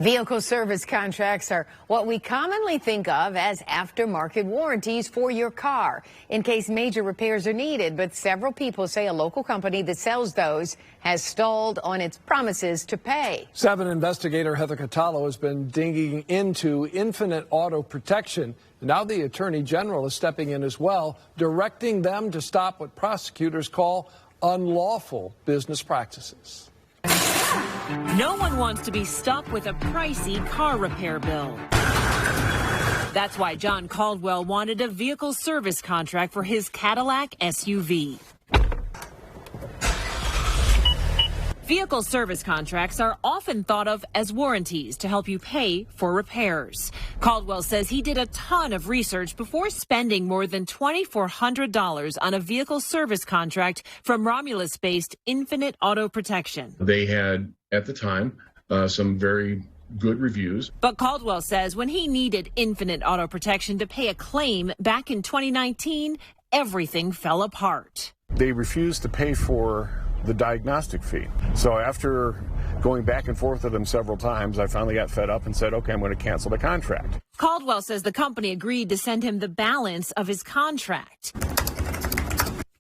Vehicle service contracts are what we commonly think of as aftermarket warranties for your car in case major repairs are needed. But several people say a local company that sells those has stalled on its promises to pay. 7 investigator Heather Catallo has been digging into Infinite Auto Protection. Now the Attorney General is stepping in as well, directing them to stop what prosecutors call unlawful business practices. No one wants to be stuck with a pricey car repair bill. That's why John Caldwell wanted a vehicle service contract for his Cadillac SUV. Vehicle service contracts are often thought of as warranties to help you pay for repairs. Caldwell says he did a ton of research before spending more than $2,400 on a vehicle service contract from Romulus-based Infinite Auto Protection. They had, at the time, some very good reviews. But Caldwell says when he needed Infinite Auto Protection to pay a claim back in 2019, everything fell apart. They refused to pay for the diagnostic fee. So after going back and forth with them several times, I finally got fed up and said, okay, I'm going to cancel the contract. Caldwell says the company agreed to send him the balance of his contract.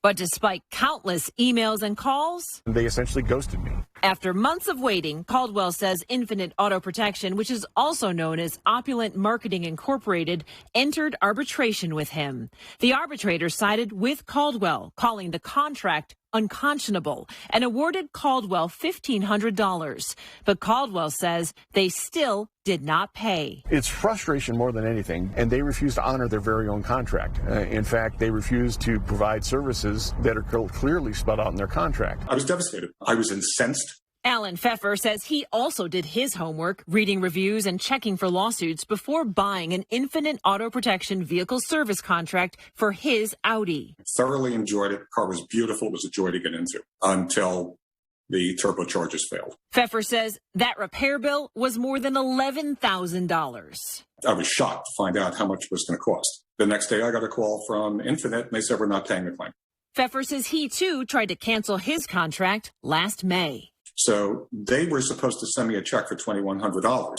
But despite countless emails and calls, they essentially ghosted me. After months of waiting, Caldwell says Infinite Auto Protection, which is also known as Opulent Marketing Incorporated, entered arbitration with him. The arbitrator sided with Caldwell, calling the contract unconscionable, and awarded Caldwell $1,500. But Caldwell says they still did not pay. It's frustration more than anything, and they refuse to honor their very own contract. In fact, they refuse to provide services that are clearly spelled out in their contract. I was devastated. I was incensed. Alan Pfeffer says he also did his homework, reading reviews and checking for lawsuits before buying an Infinite Auto Protection vehicle service contract for his Audi. Thoroughly enjoyed it. The car was beautiful. It was a joy to get into until the turbochargers failed. Pfeffer says that repair bill was more than $11,000. I was shocked to find out how much it was going to cost. The next day I got a call from Infinite and they said we're not paying the claim. Pfeffer says he too tried to cancel his contract last May. So they were supposed to send me a check for $2,100,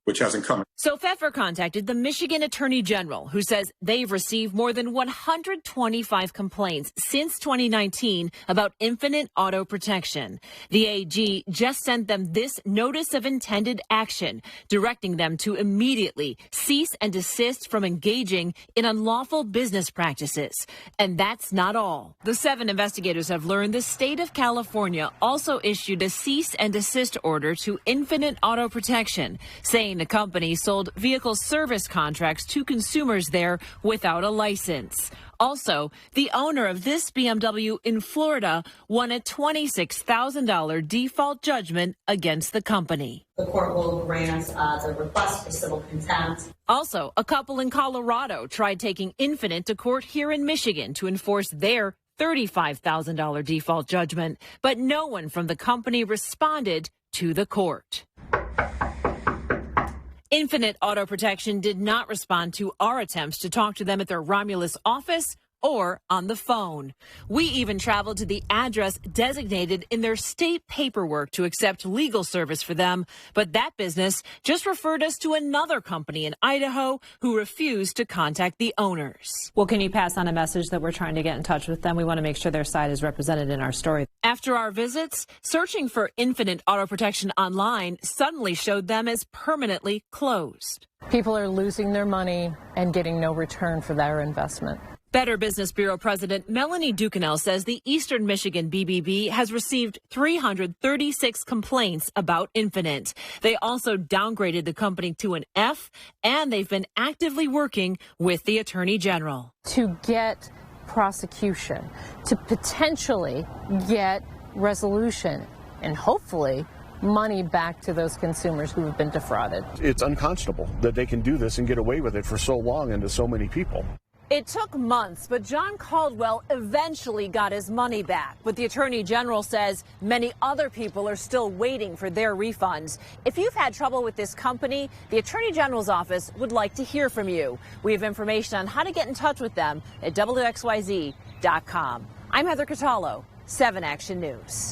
which hasn't come. So Pfeffer contacted the Michigan Attorney General, who says they've received more than 125 complaints since 2019 about Infinite Auto Protection. The AG just sent them this notice of intended action, directing them to immediately cease and desist from engaging in unlawful business practices. And that's not all. The 7 investigators have learned the state of California also issued a cease and desist order to Infinite Auto Protection, saying the company sold vehicle service contracts to consumers there without a license. Also, the owner of this BMW in Florida won a $26,000 default judgment against the company. The court will grant the request for civil contempt. Also, a couple in Colorado tried taking Infinite to court here in Michigan to enforce their $35,000 default judgment, but no one from the company responded to the court. Infinite Auto Protection did not respond to our attempts to talk to them at their Romulus office or on the phone. We even traveled to the address designated in their state paperwork to accept legal service for them, but that business just referred us to another company in Idaho who refused to contact the owners. Well, can you pass on a message that we're trying to get in touch with them? We want to make sure their side is represented in our story. After our visits, searching for Infinite Auto Protection online suddenly showed them as permanently closed. People are losing their money and getting no return for their investment. Better Business Bureau President Melanie Ducanel says the Eastern Michigan BBB has received 336 complaints about Infinite. They also downgraded the company to an F, and they've been actively working with the Attorney General. To get prosecution, to potentially get resolution, and hopefully money back to those consumers who have been defrauded. It's unconscionable that they can do this and get away with it for so long and to so many people. It took months, but John Caldwell eventually got his money back. But the Attorney General says many other people are still waiting for their refunds. If you've had trouble with this company, the Attorney General's office would like to hear from you. We have information on how to get in touch with them at WXYZ.com. I'm Heather Catallo, 7 Action News.